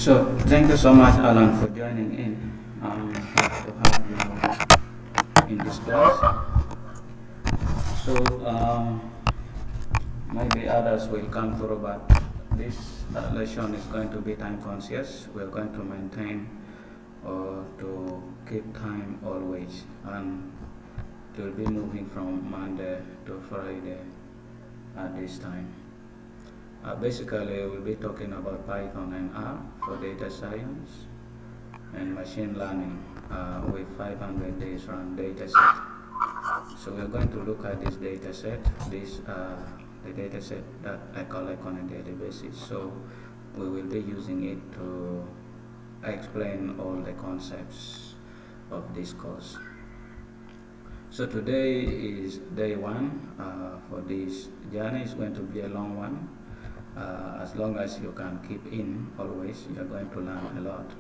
So thank you so much, Alan, for joining in. I'm happy to have you in this class. So maybe others will come through, but this lesson is going to be time conscious. We're going to maintain or to keep time always, and it will be moving from Monday to Friday at this time. Basically, we'll be talking about Python and R for data science and machine learning with 500 Days Run Dataset. So we're going to look at this dataset, the dataset that I collect on a daily basis. So we will be using it to explain all the concepts of this course. So today is day one for this journey. It's going to be a long one. As long as you can keep in always, you're going to learn a lot.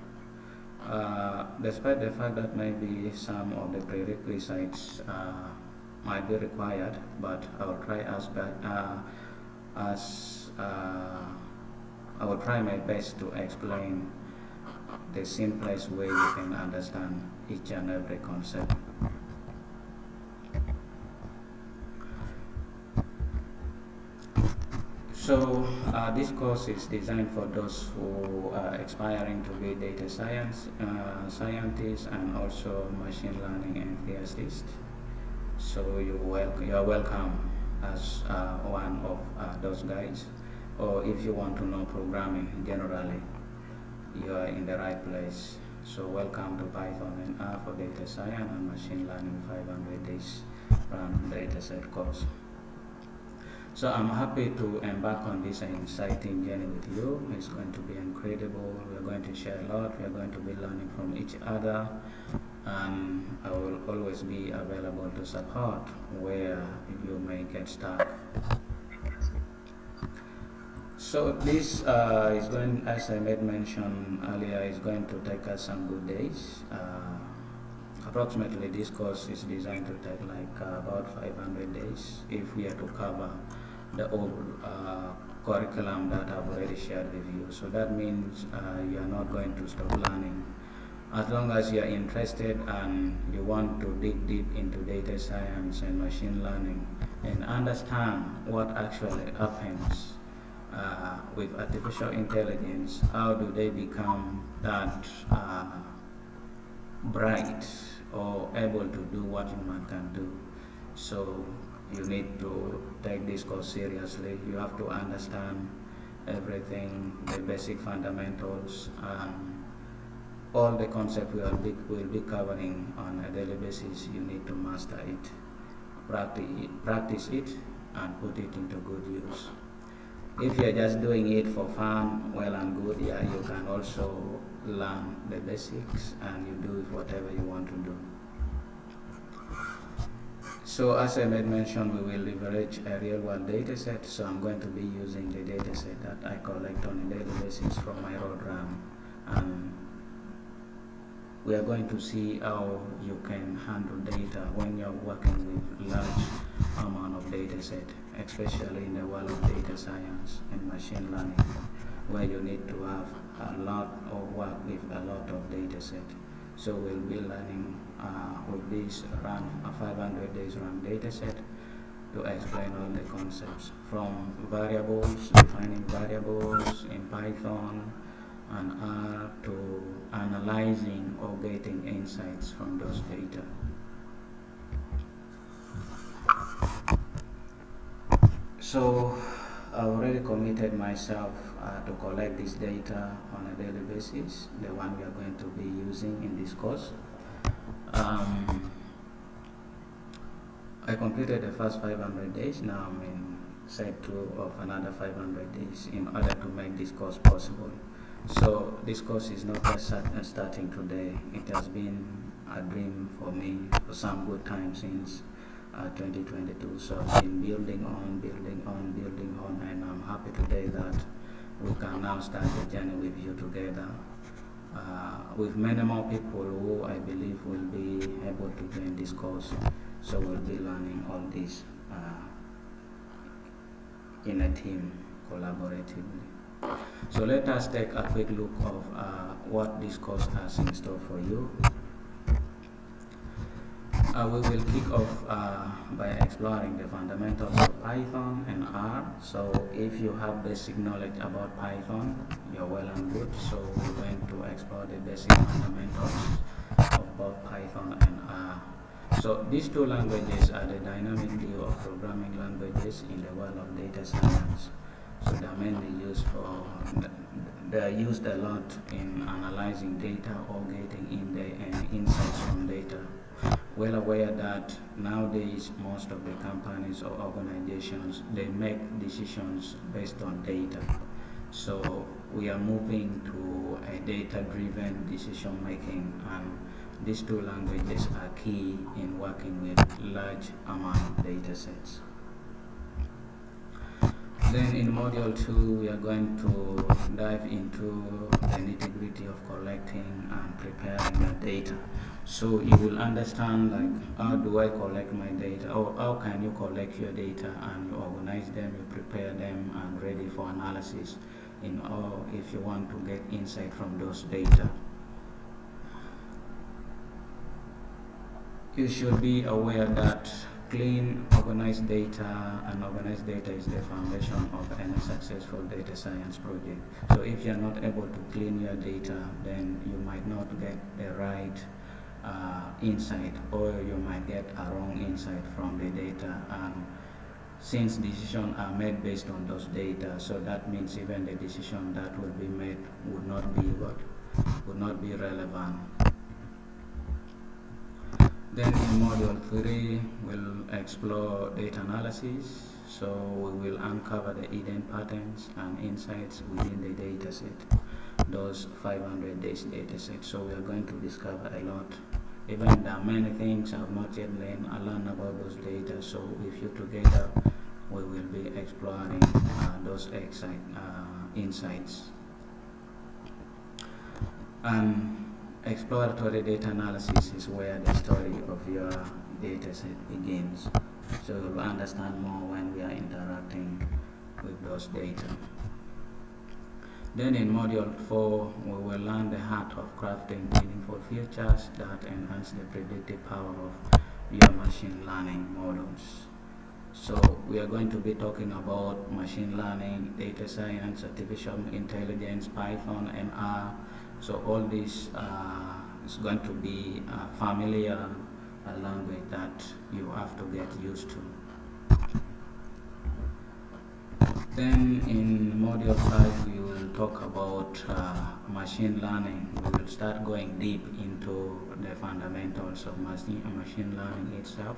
Despite the fact that maybe some of the prerequisites might be required, but I will try I will try my best to explain the simplest way you can understand each and every concept. So this course is designed for those who are aspiring to be data scientists and also machine learning enthusiasts. So you are welcome as one of those guys, or if you want to know programming generally, you are in the right place. So welcome to Python and R for data science and machine learning 500 Days Run Dataset course. So I'm happy to embark on this exciting journey with you. It's going to be incredible. We're going to share a lot. We're going to be learning from each other, and I will always be available to support where you may get stuck. So this is going, as I made mention earlier, is going to take us some good days. Approximately this course is designed to take like about 500 days if we are to cover the old curriculum that I've already shared with you. So that means you are not going to stop learning. As long as you are interested and you want to dig deep into data science and machine learning and understand what actually happens with artificial intelligence, how do they become that bright or able to do what human can do. So you need to take this course seriously. You have to understand everything, the basic fundamentals, and all the concepts we'll be covering on a daily basis. You need to master it, practice it, and put it into good use. If you're just doing it for fun, well and good, yeah, you can also learn the basics and you do whatever you want to do. So as I made mention, we will leverage a real world data set. So I'm going to be using the data set that I collect on a daily basis from my road run, and we are going to see how you can handle data when you're working with large amount of data set, especially in the world of data science and machine learning, where you need to have a lot of work with a lot of data set. So we'll be learning with this 500 Days Run Dataset to explain all the concepts from variables, defining variables in Python and R, to analyzing or getting insights from those data. So I've already committed myself to collect this data on a daily basis, the one we are going to be using in this course. I completed the first 500 days. Now I'm in set 2 of another 500 days in order to make this course possible. So this course is not just starting today. It has been a dream for me for some good time since 2022. So I've been building on, and I'm happy today that we can now start the journey with you together, with many more people who I believe will be able to join this course. So we'll be learning all this in a team, collaboratively. So let us take a quick look of what this course has in store for you. We will kick off by exploring the fundamentals of Python and R. So if you have basic knowledge about Python, you're well and good. So we're going to explore the basic fundamentals of both Python and R. So these two languages are the dynamic view of programming languages in the world of data science. So they're mainly used for, they're used a lot in analyzing data or getting in the insights from data. Well aware that nowadays most of the companies or organizations, they make decisions based on data. So we are moving to a data-driven decision making, and these two languages are key in working with large amount of data sets. Then in module 2, we are going to dive into the nitty-gritty of collecting and preparing the data. So you will understand, like, how do I collect my data, or how can you collect your data and you organize them, you prepare them and ready for analysis, or if you want to get insight from those data. You should be aware that clean, organized data, and organized data is the foundation of any successful data science project. So if you're not able to clean your data, then you might not get the right insight, or you might get a wrong insight from the data. And since decisions are made based on those data, so that means even the decision that will be made would not be relevant. Then in module 3, we'll explore data analysis. So we will uncover the hidden patterns and insights within the data set, those 500 days data set. So we are going to discover a lot. Even there are many things I've not yet learned about those data. So with you together, we will be exploring those insights. And exploratory data analysis is where the story of your data set begins. So you'll understand more when we are interacting with those data. Then in module 4, we will learn the art of crafting meaningful features that enhance the predictive power of your machine learning models. So we are going to be talking about machine learning, data science, artificial intelligence, Python, and R. So all this is going to be a familiar language that you have to get used to. Then in module 5, we will talk about machine learning. We will start going deep into the fundamentals of machine learning itself.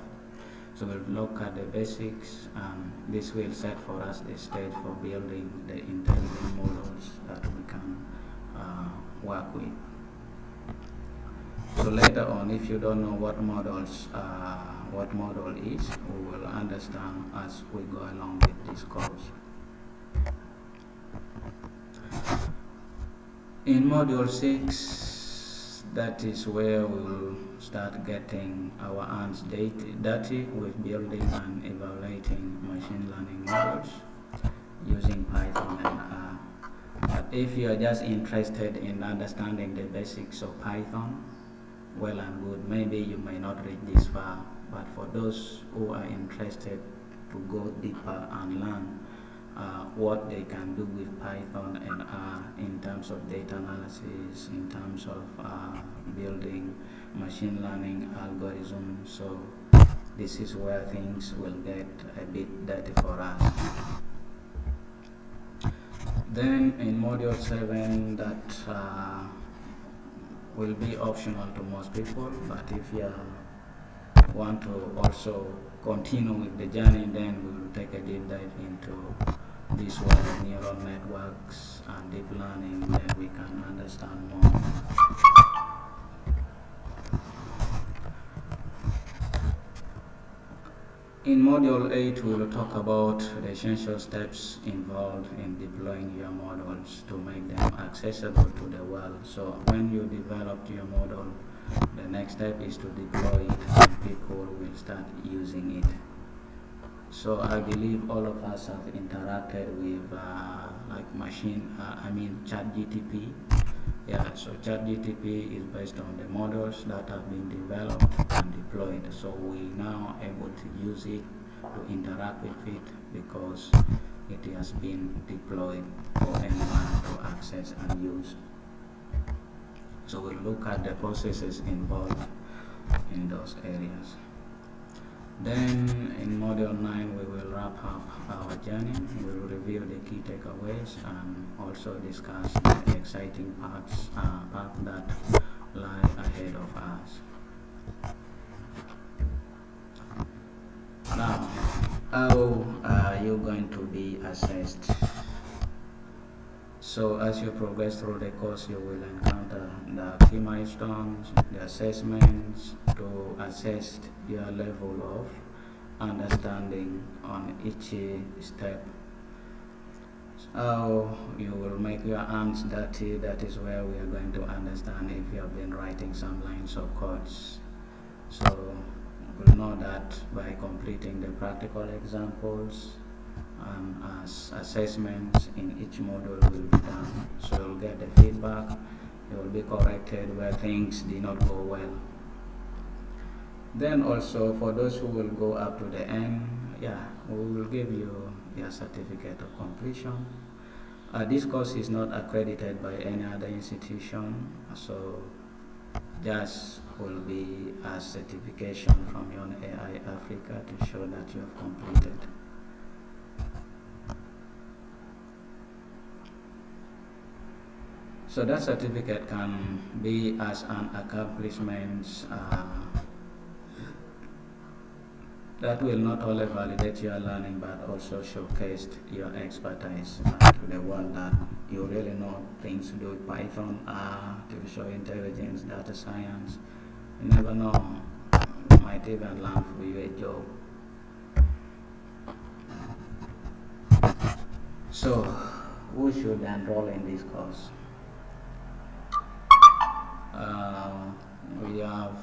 So we'll look at the basics, and this will set for us the stage for building the intelligent models that we can work with. So later on, if you don't know what model is, we will understand as we go along with this course. In module 6, that is where we will start getting our hands dirty with building and evaluating machine learning models using Python and R. But if you are just interested in understanding the basics of Python, well and good, maybe you may not reach this far. But for those who are interested to go deeper and learn what they can do with Python and R in terms of data analysis, in terms of building machine learning algorithms, so this is where things will get a bit dirty for us. Then in module 7, that will be optional to most people, but if you want to also continue with the journey, then we will take a deep dive into this world of neural networks and deep learning, then we can understand more. In module 8, we will talk about the essential steps involved in deploying your models to make them accessible to the world. So when you develop your model, the next step is to deploy it and people will start using it. So I believe all of us have interacted with like ChatGTP. Yeah, so ChatGTP is based on the models that have been developed and deployed. So we now able to use it to interact with it because it has been deployed for anyone to access and use. So we'll look at the processes involved in those areas. Then in Module 9 we will wrap up our journey. We will review the key takeaways and also discuss the exciting parts that lie ahead of us. Now, how are you going to be assessed? So as you progress through the course, you will encounter the key milestones, the assessments to assess your level of understanding on each step. How you will make your hands dirty, that is where we are going to understand if you have been writing some lines of codes. So we'll know that by completing the practical examples and as assessments in each module will be done. So you'll get the feedback, you will be corrected where things did not go well. Then also for those who will go up to the end, we will give you your certificate of completion. This course is not accredited by any other institution, so just will be a certification from Yon AI Africa to show that you have completed. So that certificate can be as an accomplishment that will not only validate your learning but also showcase your expertise to the world that you really know things to do with Python, artificial intelligence, data science. You never know, you might even land for you a job. So who should enroll in this course? We have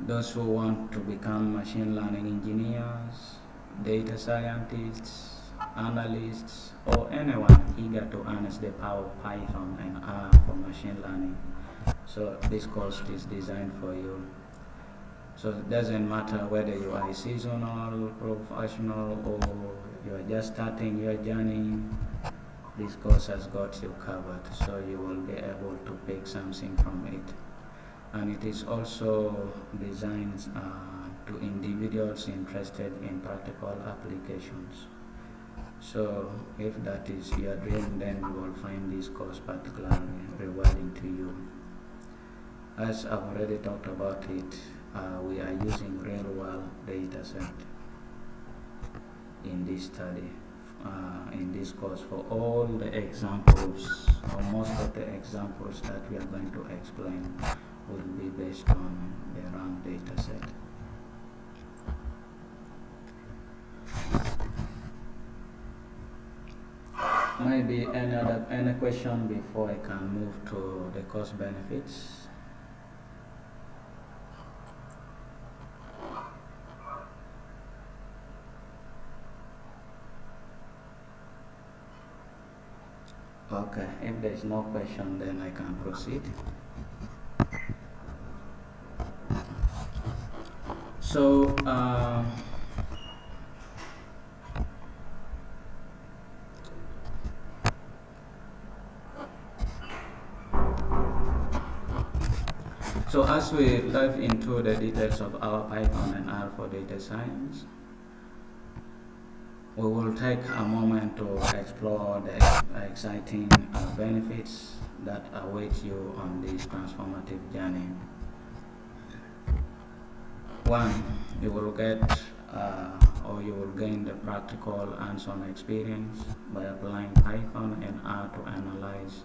those who want to become machine learning engineers, data scientists, analysts, or anyone eager to harness the power of Python and R for machine learning. So this course is designed for you. So it doesn't matter whether you are a seasonal professional or you are just starting your journey. This course has got you covered, so you will be able to pick something from it. And it is also designed to individuals interested in practical applications. So if that is your dream, then you will find this course particularly rewarding to you. As I've already talked about it, we are using real-world data set in this study. In this course, for all the examples or most of the examples that we are going to explain will be based on the run data set. Maybe any question before I can move to the course benefits? Okay, if there is no question, then I can proceed. So so as we dive into the details of our Python and R for data science, we will take a moment to explore the exciting benefits that await you on this transformative journey. One, you will get or you will gain the practical hands-on experience by applying Python and R to analyze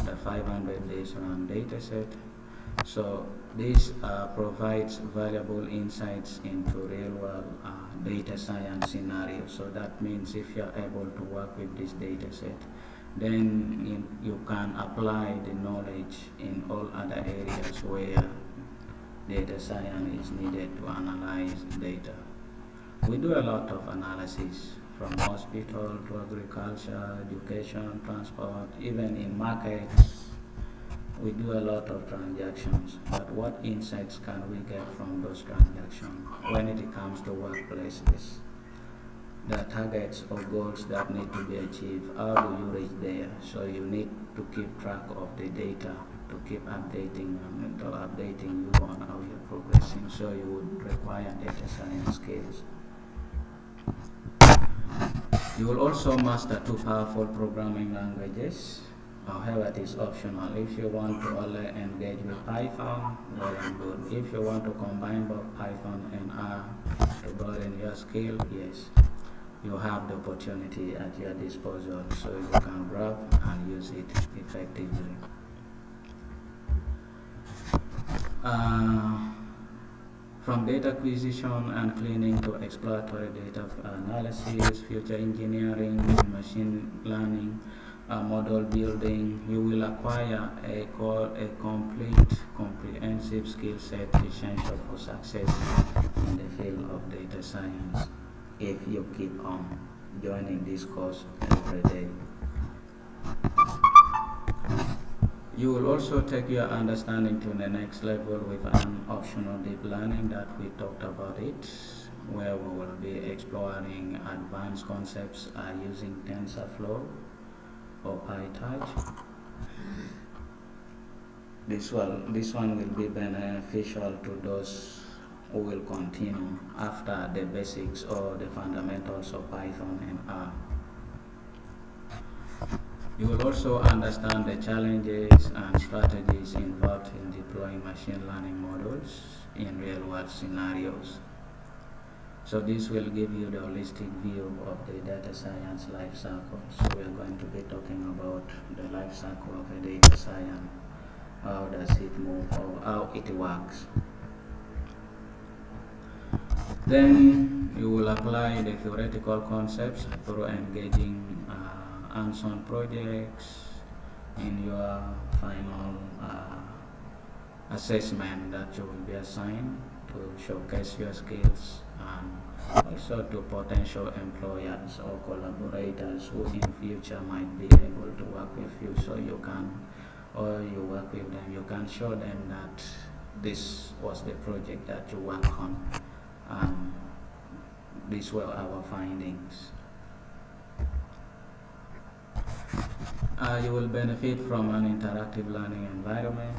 the 500 Days Run Dataset. So this provides valuable insights into real-world data science scenarios. So that means if you're able to work with this data set, then you can apply the knowledge in all other areas where data science is needed to analyze data. We do a lot of analysis from hospital to agriculture, education, transport, even in markets. We do a lot of transactions, but what insights can we get from those transactions when it comes to workplaces? The targets or goals that need to be achieved, how do you reach there? So you need to keep track of the data to keep updating you on how you're progressing. So you would require data science skills. You will also master two powerful programming languages. However, it is optional. If you want to only engage with Python, well and good. If you want to combine both Python and R to broaden your skill, yes, you have the opportunity at your disposal, so you can grab and use it effectively. From data acquisition and cleaning to exploratory data analysis, future engineering, machine learning, model building, you will acquire a complete, comprehensive skill set essential for success in the field of data science if you keep on joining this course every day. You will also take your understanding to the next level with an optional deep learning that we talked about it, where we will be exploring advanced concepts using TensorFlow or PyTorch. This one will be beneficial to those who will continue after the basics or the fundamentals of Python and R. You will also understand the challenges and strategies involved in deploying machine learning models in real-world scenarios. So this will give you the holistic view of the data science life cycle. So we are going to be talking about the life cycle of a data science. How does it move or how it works? Then you will apply the theoretical concepts through engaging hands-on projects in your final assessment that you will be assigned to showcase your skills, and also to potential employers or collaborators who in future might be able to work with you, so you can, or you work with them, you can show them that this was the project that you worked on, and these were our findings. You will benefit from an interactive learning environment.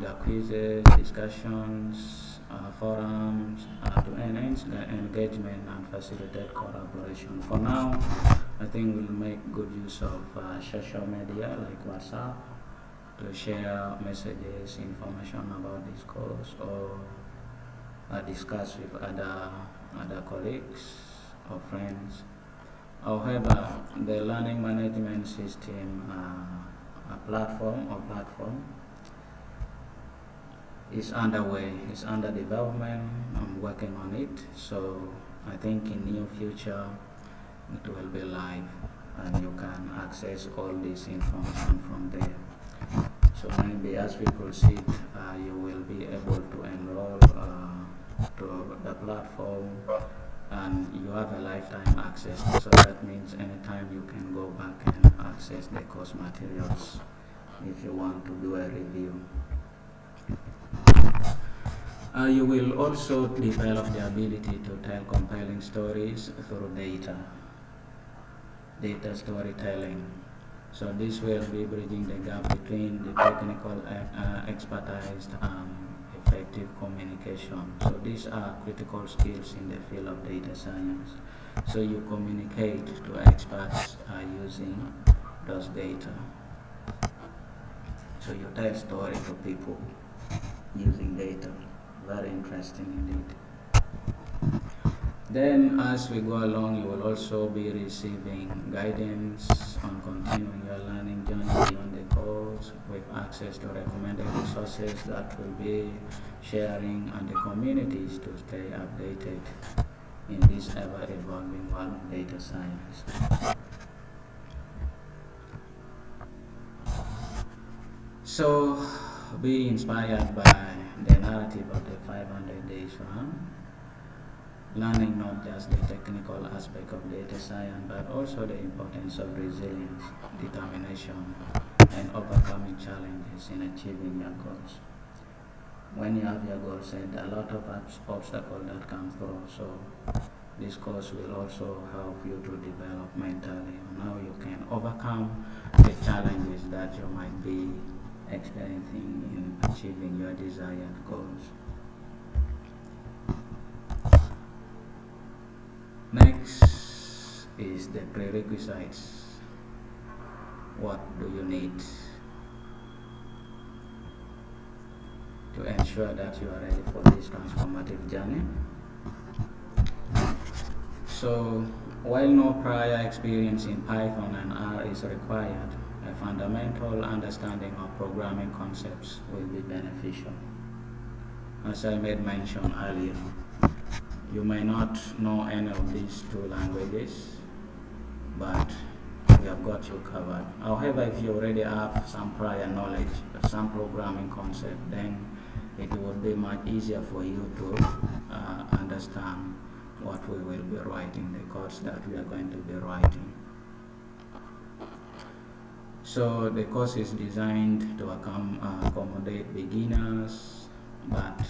There are quizzes, discussions, forums to enhance the engagement and facilitate collaboration. For now, I think we'll make good use of social media like WhatsApp to share messages, information about this course, or discuss with other colleagues or friends. However, the learning management system platform is underway, is under development. I'm working on it, so I think in near future it will be live and you can access all this information from there. So maybe as we proceed, you will be able to enroll to the platform, and you have a lifetime access, so that means anytime you can go back and access the course materials if you want to do a review. You will also develop the ability to tell compelling stories through data storytelling. So this will be bridging the gap between the technical expertise and effective communication. So these are critical skills in the field of data science. So you communicate to experts using those data. So you tell story to people using data. Very interesting indeed. Then as we go along, you will also be receiving guidance on continuing your learning journey beyond the course, with access to recommended resources that will be sharing, and the communities to stay updated in this ever-evolving world of data science. So be inspired by the narrative of the 500 Days Run. learning not just the technical aspect of data science but also the importance of resilience, determination, and overcoming challenges in achieving your goals. When you have your goal set, a lot of obstacles that come through. So this course will also help you to develop mentally on how you can overcome the challenges that you might be experiencing in achieving your desired goals. Next is the prerequisites. What do you need to ensure that you are ready for this transformative journey? So, while no prior experience in Python and R is required, a fundamental understanding of programming concepts will be beneficial. As I made mention earlier, you may not know any of these two languages, but we have got you covered. However, if you already have some prior knowledge of some programming concept, then it would be much easier for you to understand what we will be writing, the codes that we are going to be writing. So the course is designed to accommodate beginners, but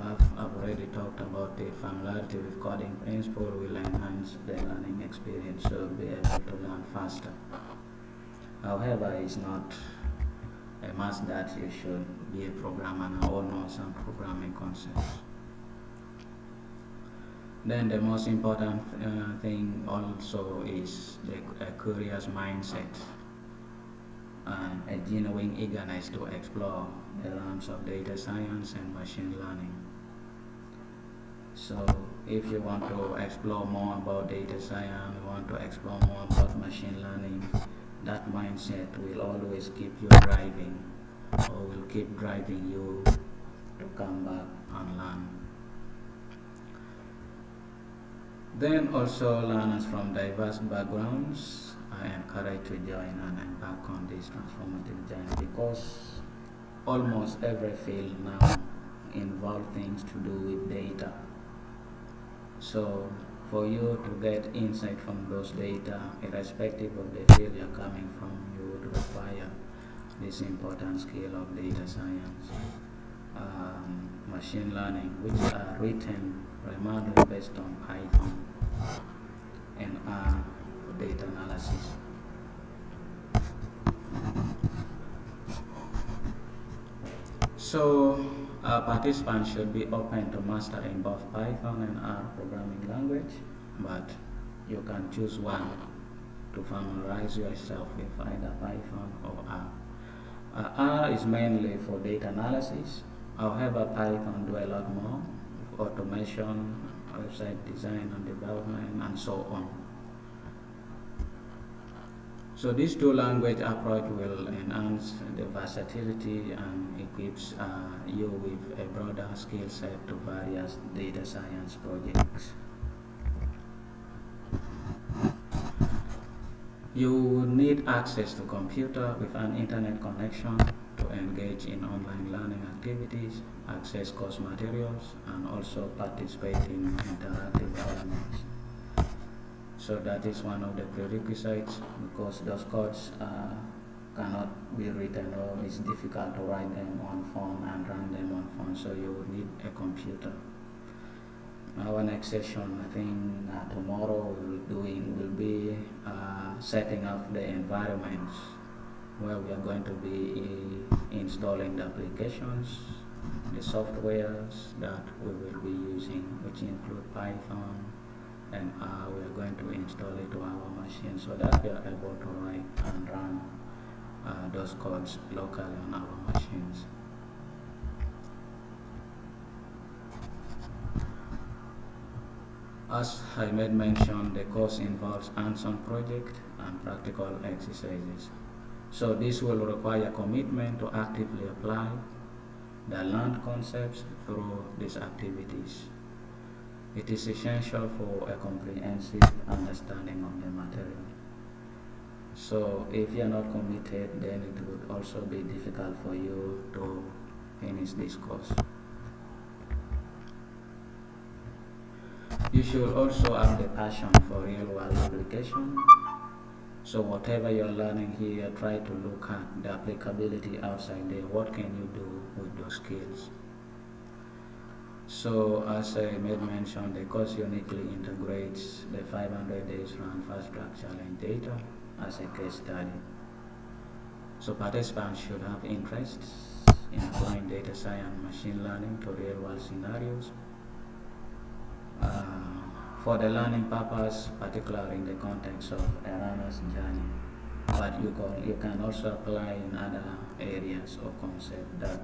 I've already talked about the familiarity with coding principle will enhance the learning experience, so you'll be able to learn faster. However, it's not a must that you should be a programmer now or know some programming concepts. Then the most important thing also is a curious mindset and a genuine eagerness to explore the realms of data science and machine learning. So if you want to explore more about data science, you want to explore more about machine learning, that mindset will always keep you driving, or will keep driving you to come back and learn. Then also learners from diverse backgrounds are encouraged to join and embark on this transformative journey, because almost every field now involves things to do with data. So for you to get insight from those data, irrespective of the field you're coming from, you would require this important skill of data science, machine learning, which are written primarily based on Python and R for data analysis. So participants should be open to mastering both Python and R programming language, but you can choose one to familiarize yourself with either Python or R. R is mainly for data analysis. However, Python do a lot more with automation, website design and development, and so on. So this two-language approach will enhance the versatility and equips you with a broader skill set to various data science projects. You will need access to computer with an internet connection to engage in online learning activities, access course materials, and also participate in interactive elements. So that is one of the prerequisites, because those codes cannot be written, or it's difficult to write them on phone and run them on phone, so you will need a computer. Our next session, I think tomorrow will be setting up the environments where we are going to be installing the applications, the softwares that we will be using, which include Python, and we are going to install it to our machine so that we are able to write and run those codes locally on our machines. As I made mention, the course involves hands-on project and practical exercises. So this will require commitment to actively apply the learned concepts through these activities. It is essential for a comprehensive understanding of the material. So if you are not committed, then it would also be difficult for you to finish this course. You should also have the passion for real world application. So whatever you're learning here, try to look at the applicability outside there. What can you do with those skills? So as I made mention, the course uniquely integrates the 500 days run fast track challenge data as a case study. So participants should have interest in applying data science and machine learning to real world scenarios. For the learning purpose, particularly in the context of a runner's journey. But you can also apply in other areas or concepts that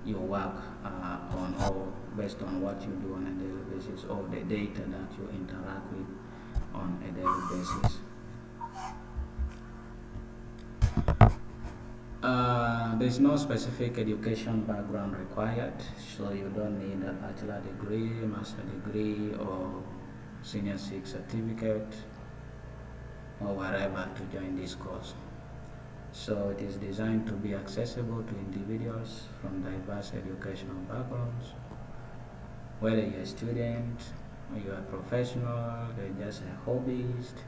you work on, or based on what you do on a daily basis, or the data that you interact with on a daily basis. There's no specific education background required, so you don't need a bachelor degree, master degree, or senior 6 certificate, or whatever to join this course. So it is designed to be accessible to individuals from diverse educational backgrounds, whether you're a student, or you're a professional, you're just a hobbyist.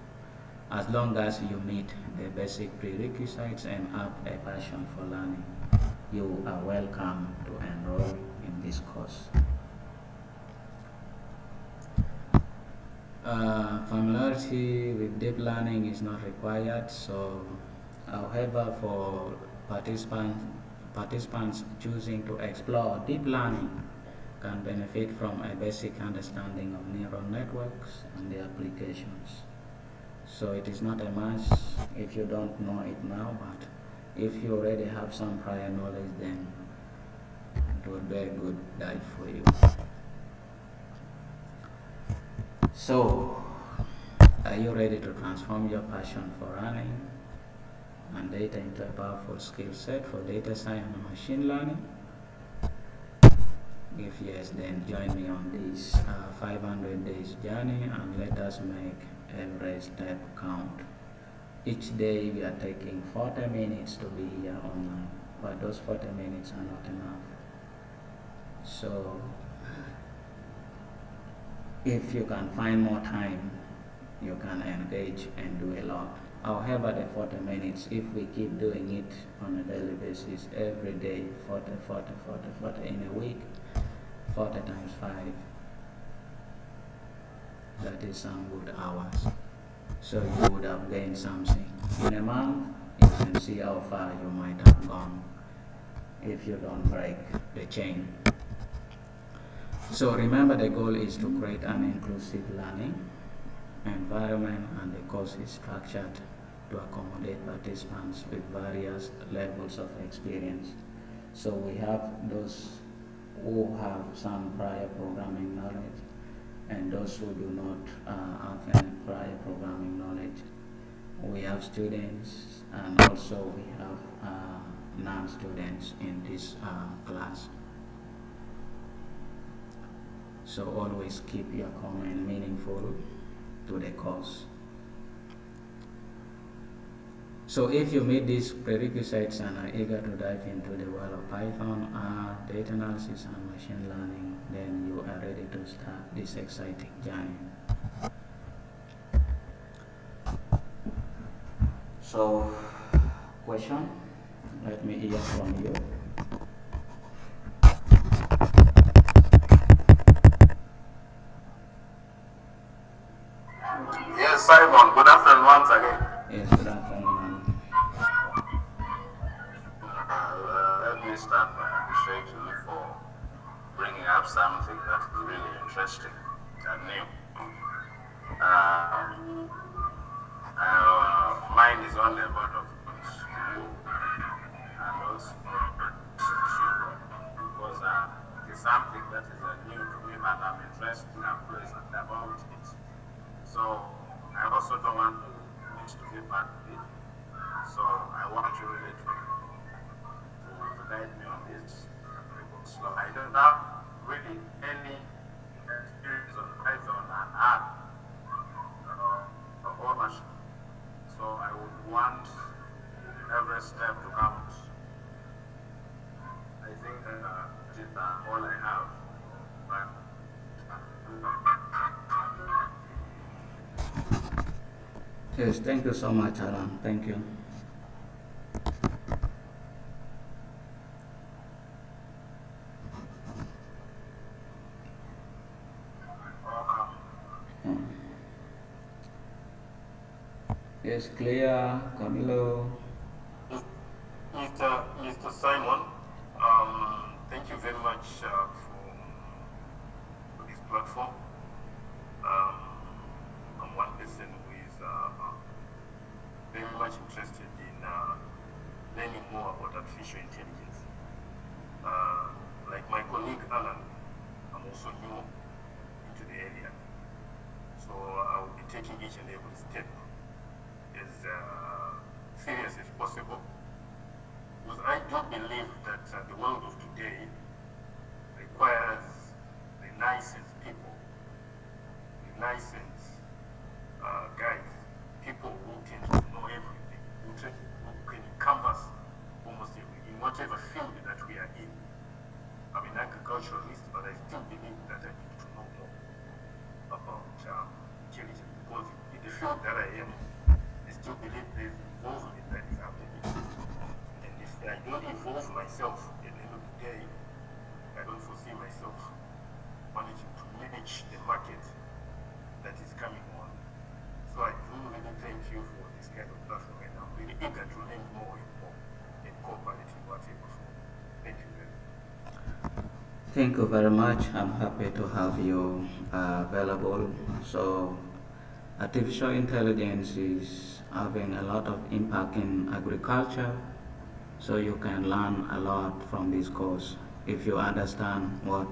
As long as you meet the basic prerequisites and have a passion for learning, you are welcome to enroll in this course. Familiarity with deep learning is not required, so however, for participants choosing to explore deep learning can benefit from a basic understanding of neural networks and their applications. So it is not a must if you don't know it now, but if you already have some prior knowledge, then it would be a good guide for you. So, are you ready to transform your passion for running and data into a powerful skill set for data science and machine learning? If yes, then join me on this 500 days journey, and let us make every step count. Each day we are taking 40 minutes to be here online, but those 40 minutes are not enough. So if you can find more time, you can engage and do a lot. However, the 40 minutes, if we keep doing it on a daily basis, every day, 40, 40, 40, 40 in a week, 40 times 5, that is some good hours. So you would have gained something. In a month, you can see how far you might have gone if you don't break the chain. So remember, the goal is to create an inclusive learning environment, and the course is structured to accommodate participants with various levels of experience. So we have those who have some prior programming knowledge and those who do not have any prior programming knowledge. We have students, and also we have non-students in this class. So always keep your comment meaningful to the course. So if you meet these prerequisites and are eager to dive into the world of Python, R, data analysis and machine learning, then you are ready to start this exciting journey. So, question? Let me hear from you. Yes, Simon, good afternoon once again. Yes, good afternoon. Let me start by appreciating you for bringing up something that is really interesting and new. Mine is only about of course to you, and also because it's something that is new to me, but I'm interested and pleasant about it. So I also don't want to miss to be part of it. So I want you really to guide me on this. So I don't have really any experience on Python and R or machine. So I would want every step to count. I think that is all I have. But Yes, thank you so much, Alan. Thank you. Welcome. Mm. Yes, Clear, Camilo. Mr. Simon, thank you very much for this platform. Um, I'm one person who is very much interested in learning more about artificial intelligence. Uh, like my colleague Alan, I'm also new into the area. So I will be taking each and every step as serious as possible. Because I do believe that the world of today requires licensed people, licensed guys, people who tend to know everything, who can encompass almost everything, in whatever field that we are in. I'm an agriculturalist, but I still believe that I need to know more about intelligence because in the field that I am, I still believe there's involvement that is happening. And if I don't involve myself at the end of the day, I don't foresee myself managing to manage the market that is coming on. So I do really thank you for this kind of platform, and I'm really eager to learn more and more and cooperate in whatever form. Thank you very much. Thank you very much. I'm happy to have you available. So, artificial intelligence is having a lot of impact in agriculture. So you can learn a lot from this course. If you understand what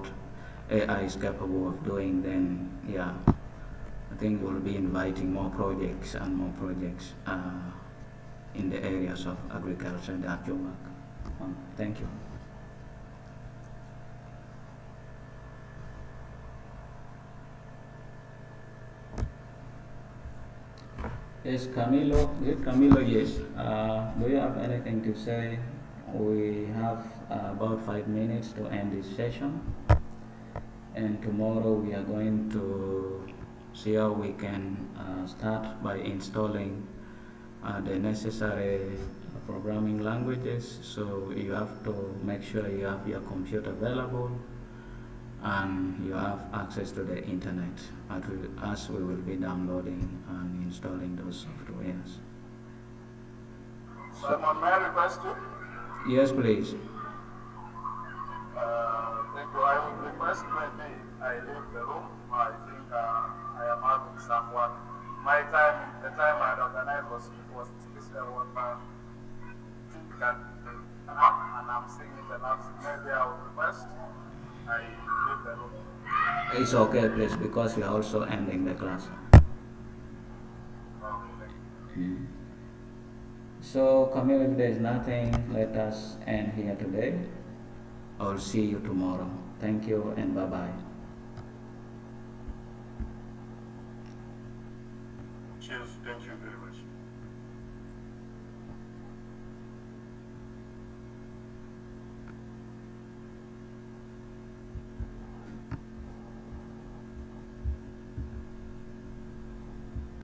AI is capable of doing, then yeah, I think we'll be inviting more projects and more projects in the areas of agriculture that you work. Thank you. Yes, Camilo. Yes, Camilo. Yes. Do you have anything to say? We have about 5 minutes to end this session, and tomorrow we are going to see how we can start by installing the necessary programming languages. So you have to make sure you have your computer available and you have access to the internet as we will be downloading and installing those softwares. So, Simon, may I request you? yes, please. Thank you. I would request maybe I leave the room. I think I am having someone. My time, the time I had organized was special one time. And I'm seeing it enough. Maybe I would request I leave the room. It's okay, please, because we are also ending the class. Okay, thank you. Mm. So, Camille, if there is nothing, let us end here today. I'll see you tomorrow. Thank you and bye bye.